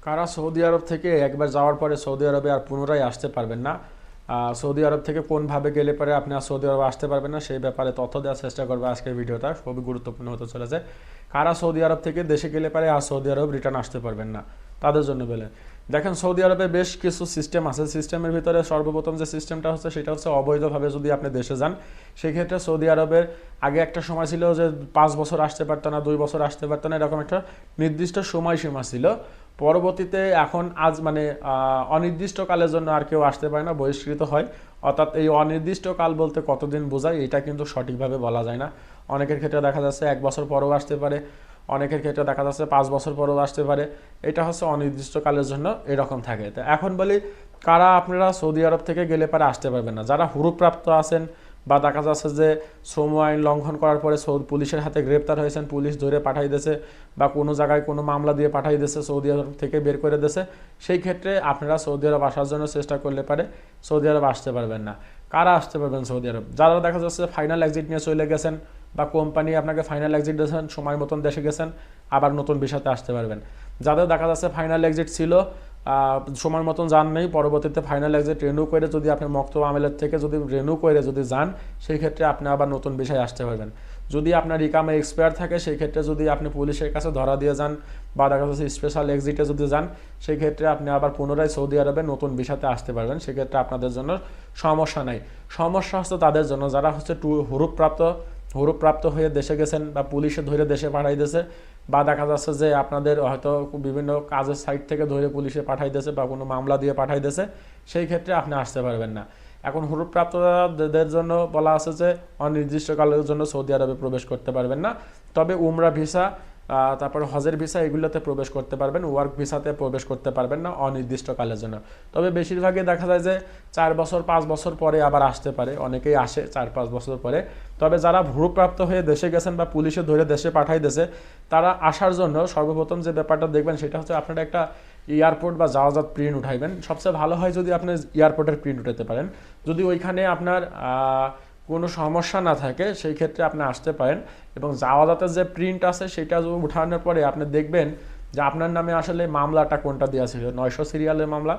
কারা সৌদি আরব থেকে একবার যাওয়ার পরে সৌদি আরবে আর পুনরায় আসতে পারবেন না, সৌদি আরব থেকে কোনভাবে গেলে পরে আপনি আর সৌদি আরবে আসতে পারবেন না সেই ব্যাপারে তথ্য দেওয়ার চেষ্টা করবো আজকের ভিডিওটা। খুবই গুরুত্বপূর্ণ হতে চলেছে। কারা সৌদি আরব থেকে দেশে গেলে পরে আর সৌদি আরব রিটার্ন আসতে পারবেন না তাদের জন্য বলে দেখেন, সৌদি আরবে বেশ কিছু সিস্টেম আছে। সিস্টেমের ভিতরে সর্বপ্রথম যে সিস্টেমটা হচ্ছে সেটা হচ্ছে অবৈধভাবে যদি আপনি দেশে যান, সেই ক্ষেত্রে সৌদি আরবের আগে একটা সময় ছিল যে 5 বছর আসতে পারতো না, 2 বছর আসতে পারতো না, এরকম একটা নির্দিষ্ট সময়সীমা ছিল। পরবর্তীতে এখন আজ মানে অনির্দিষ্টকালের জন্য আর কেউ আসতে পারে না, বহিষ্কৃত হয়। অর্থাৎ এই অনির্দিষ্টকাল বলতে কতদিন বোঝায় এটা কিন্তু সঠিকভাবে বলা যায় না। অনেকের ক্ষেত্রে দেখা যাচ্ছে 1 বছর পরেও আসতে পারে, অনেকের ক্ষেত্রে দেখা যাচ্ছে 5 বছর পরেও আসতে পারে। এটা হচ্ছে অনির্দিষ্টকালের জন্য এরকম থাকে। তো এখন বলি, কারা আপনারা সৌদি আরব থেকে গেলে পরে আসতে পারবেন না? যারা হুরুপ্রাপ্ত আছেন বা দেখা যাচ্ছে যে শ্রম আইন লঙ্ঘন করার পরে পুলিশের হাতে গ্রেপ্তার হয়েছেন, পুলিশ ধরে পাঠাই দিয়েছে বা কোনো জায়গায় কোনো মামলা দিয়ে পাঠাই দিয়েছে, সৌদি আরব থেকে বের করে দিয়েছে, সেই ক্ষেত্রে আপনারা সৌদি আরব আসার জন্য চেষ্টা করলে পারে সৌদি আরব আসতে পারবেন না। কারা আসতে পারবেন সৌদি আরব? যারা দেখা যাচ্ছে ফাইনাল এক্সিট নিয়ে চলে গেছেন বা কোম্পানি আপনাকে ফাইনাল এক্সিট দিয়েছেন, সময় মতন দেশে গেছেন, আবার নতুন ভিসাতে আসতে পারবেন। যাদের দেখা যাচ্ছে ফাইনাল এক্সিট ছিল, সময় মতন যান নেই, পরবর্তীতে ফাইনাল এক্সিট রেনিউ করে যদি আপনি মক্তব আমেলের থেকে যদি রেনিউ করে যদি যান, সেই ক্ষেত্রে আপনি আবার নতুন বিষয়ে আসতে পারবেন। যদি আপনার ইকামা এক্সপায়ার থাকে, সেই ক্ষেত্রে যদি আপনি পুলিশের কাছে ধরা দিয়ে যান বা দেখা যাচ্ছে স্পেশাল এক্সিটে যদি যান, সেই ক্ষেত্রে আপনি আবার পুনরায় সৌদি আরবে নতুন ভিসাতে আসতে পারবেন। সেক্ষেত্রে আপনাদের জন্য সমস্যা নাই। সমস্যা হচ্ছে তাদের জন্য যারা হচ্ছে হুরুপ্রাপ্ত হয়ে দেশে গেছেন বা পুলিশে ধরে দেশে পাঠাই দিয়েছে, বা দেখা যাচ্ছে যে আপনাদের হয়তো বিভিন্ন কাজের সাইট থেকে ধরে পুলিশে পাঠাই দিয়েছে বা কোনো মামলা দিয়ে পাঠাই দিয়েছে, সেই ক্ষেত্রে আপনি আসতে পারবেন না। এখন হুরুপ্রাপ্তদের জন্য বলা আছে যে অনির্দিষ্টকালের জন্য সৌদি আরবে প্রবেশ করতে পারবেন না। তবে উমরা ভিসা, তারপরে হজের ভিসা, এগুলোতে প্রবেশ করতে পারবেন। ওয়ার্ক ভিসাতে প্রবেশ করতে পারবেন না অনির্দিষ্টকালের জন্য। তবে বেশিরভাগই দেখা যায় যে 4 বছর 5 বছর পরে আবার আসতে পারে, অনেকেই আসে 4-5 বছর পরে। তবে যারা ভূপ্রাপ্ত হয়ে দেশে গেছেন বা পুলিশে ধরে দেশে পাঠাই দিয়েছে, তারা আসার জন্য সর্বপ্রথম যে ব্যাপারটা দেখবেন সেটা হচ্ছে আপনারা একটা এয়ারপোর্ট বা জাহাজাত প্রিন্ট উঠাইবেন। সবচেয়ে ভালো হয় যদি আপনি এয়ারপোর্টের প্রিন্ট উঠাতে পারেন। যদি ওইখানে আপনার কোনো সমস্যা না থাকে, সেই ক্ষেত্রে আপনি আসতে পারেন। এবং জাওয়াজাতের যে প্রিন্ট আছে সেটা উঠানোর পরে আপনি দেখবেন যে আপনার নামে আসলে মামলাটা কোনটা দেওয়া ছিল, 900 সিরিয়ালের মামলা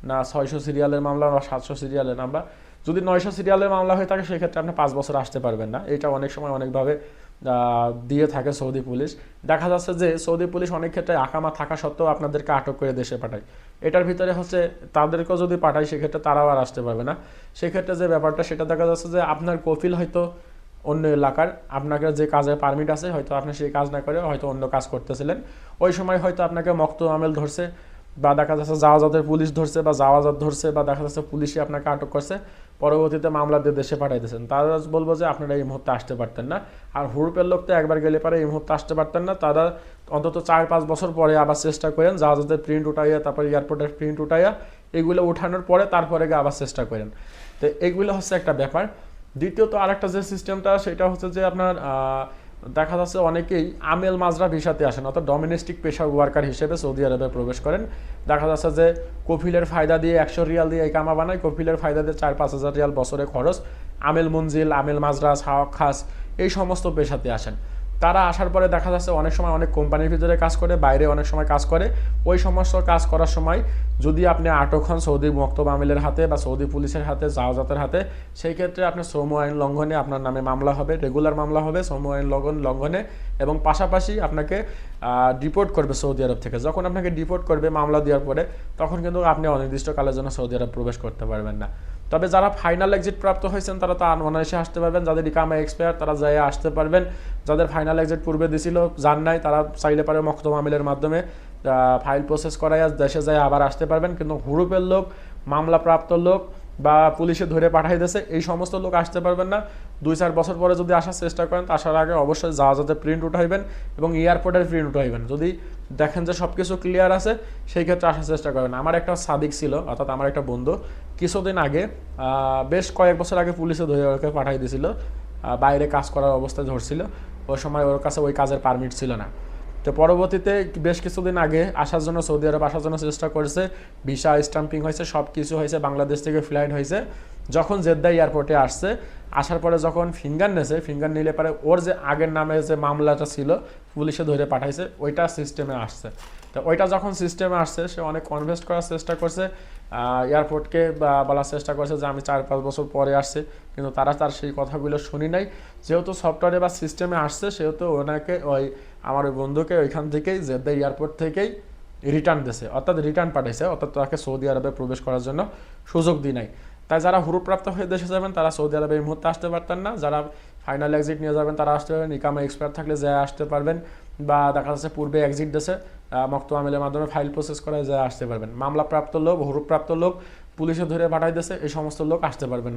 না 600 সিরিয়ালের মামলা বা 700 সিরিয়ালের মামলা। যদি 900 সিরিয়ালের মামলা হয়ে থাকে, সেক্ষেত্রে আপনি 5 বছর আসতে পারবেন না। এটা অনেক সময় অনেকভাবে দিয়ে থাকে সৌদি পুলিশ। দেখা যাচ্ছে যে সৌদি পুলিশ অনেক ক্ষেত্রে আকামা থাকা সত্ত্বেও আপনাদেরকে আটক করে দেশে পাঠায়। এটার ভিতরে হচ্ছে তাদেরকেও যদি পাঠায়, সেক্ষেত্রে তারাও আর আসতে পারবে না। সেক্ষেত্রে যে ব্যাপারটা সেটা দেখা যাচ্ছে যে আপনার কফিল হয়তো অন্য এলাকার, আপনাকে যে কাজের পারমিট আছে হয়তো আপনি সেই কাজ না করে হয়তো অন্য কাজ করতেছিলেন, ওই সময় হয়তো আপনাকে মক্তব আমেল ধরছে বা দেখা যাচ্ছে জাওয়াজাতের পুলিশ ধরছে বা জাওয়াজাত ধরছে বা দেখা যাচ্ছে পুলিশই আপনাকে আটক করছে, পরবর্তীতে মামলা দিয়ে দেশে পাঠিয়ে দিয়েছেন। তারা বলবো যে আপনারা এই মুহূর্তে আসতে পারতেন না। আর হুরুপের লোক তো একবার গেলে পারে এই মুহূর্তে আসতে পারতেন না, তারা অন্তত 4-5 বছর পরে আবার চেষ্টা করেন, জাহাজের প্রিন্ট উঠাইয়া, তারপরে এয়ারপোর্টের প্রিন্ট উঠাইয়া, এগুলো উঠানোর পরে তারপরে গিয়ে আবার চেষ্টা করেন। তো এগুলো হচ্ছে একটা ব্যাপার। দ্বিতীয়ত আরেকটা যে সিস্টেমটা সেটা হচ্ছে যে আপনার দেখা যাচ্ছে অনেকেই আমেল মাজরা ভিসাতে আসেন, অর্থাৎ ডোমেস্টিক পেশার ওয়ার্কার হিসেবে সৌদি আরবে প্রবেশ করেন। দেখা যাচ্ছে যে কফিলের ফায়দা দিয়ে 100 রিয়াল দিয়ে কামা বানায়, কফিলের ফায়দা দিয়ে 4-5 হাজার রিয়াল বছরে খরচ। আমেল মঞ্জিল, আমেল মাজরা, সাওয়াক খাস, এই সমস্ত পেশাতে আসেন। তারা আসার পরে দেখা যাচ্ছে অনেক সময় অনেক কোম্পানির ভিতরে কাজ করে, বাইরে অনেক সময় কাজ করে। ওই সমস্ত কাজ করার সময় যদি আপনি আটক হন সৌদি মক্তব আমিলের হাতে বা সৌদি পুলিশের হাতে, জাওয়াজাতের হাতে, সেই ক্ষেত্রে আপনার শ্রম আইন লঙ্ঘনে আপনার নামে মামলা হবে, রেগুলার মামলা হবে শ্রম আইন লঙ্ঘনে। এবং পাশাপাশি আপনাকে ডিপোর্ট করবে সৌদি আরব থেকে। যখন আপনাকে ডিপোর্ট করবে মামলা দেওয়ার পরে, তখন কিন্তু আপনি অনির্দিষ্টকালের জন্য সৌদি আরব প্রবেশ করতে পারবেন না। তবে যারা ফাইনাল এক্সিট প্রাপ্ত হয়েছেন তারা তো অনায়াসে আসতে পারবেন। যাদের ইকামা এক্সপায়ার তারা যাই আসতে পারবেন। যাদের ফাইনাল এক্সিট পূর্বে দিছিল জান নাই, তারা চাইলে পারে মক্তব আমিলের মাধ্যমে ফাইল প্রসেস করাইয়া দেশে যায় আবার আসতে পারবেন। কিন্তু হুরুপের লোক, মামলা প্রাপ্ত লোক বা পুলিশে ধরে পাঠাই দিয়েছে, এই সমস্ত লোক আসতে পারবেন না। 2-4 বছর পরে যদি আসার চেষ্টা করেন, আসার আগে অবশ্যই জাহাজে প্রিন্ট উঠাইবেন এবং এয়ারপোর্টের প্রিন্ট উঠাইবেন। যদি দেখেন যে সব কিছু ক্লিয়ার আছে, সেই ক্ষেত্রে আসার চেষ্টা করবেন। আমার একটা সাদিক ছিল, অর্থাৎ আমার একটা বন্ধু কিছুদিন আগে, বেশ কয়েক বছর আগে পুলিশে ধরে ওকে পাঠাই দিয়েছিল, বাইরে কাজ করার অবস্থায় ধরছিল। ওই সময় ওর কাছে ওই কাজের পারমিট ছিল না। তো পরবর্তীতে বেশ কিছুদিন আগে আসার জন্য, সৌদি আরব আসার জন্য চেষ্টা করেছে, ভিসা স্টাম্পিং হয়েছে, সব কিছু হয়েছে, বাংলাদেশ থেকে ফ্লাইট হয়েছে। যখন জেদ্দা এয়ারপোর্টে আসছে, আসার পরে যখন ফিঙ্গার নিলে পরে ওর যে আগের নামে যে মামলাটা ছিল পুলিশে ধরে পাঠাইছে, ওইটা সিস্টেমে আসছে। তো ওইটা যখন সিস্টেমে আসছে, সে অনেক কনভেস্ট করার চেষ্টা করছে, এয়ারপোর্টকে বলার চেষ্টা করছে যে আমি 4-5 বছর পরে আসছে, কিন্তু তারা তার সেই কথাগুলো শুনি নাই। যেহেতু সফটওয়্যারে বা সিস্টেমে আসছে, সেহেতু ওনাকে আমার ওই বন্ধুকে ওইখান থেকেই জেদ্দা এয়ারপোর্ট থেকেই রিটার্ন দিয়েছে, অর্থাৎ রিটার্ন পাঠাইছে, অর্থাৎ তাকে সৌদি আরবে প্রবেশ করার জন্য সুযোগ দিই নাই। তাই যারা হুরুপ্রাপ্ত হয়ে দেশে যাবেন তারা সৌদি আরবে এই মুহূর্তে আসতে পারতেন না, যারা ফাইনাল এক্সিট নিয়ে যাবেন তারা আসতে পারবেন, ইকামা এক্সপায়ার থাকলে যায় আসতে পারবেন, বা দেখা যাচ্ছে পূর্বে এক্সিট দেশে মক্ত আমিলের মাধ্যমে ফাইল প্রসেস করে যায় আসতে পারবেন। মামলাপ্রাপ্ত লোক, হুরুপ্রাপ্ত লোক পুলিশে ধরে পাঠাই দিয়েছে, এই সমস্ত লোক আসতে পারবেন না।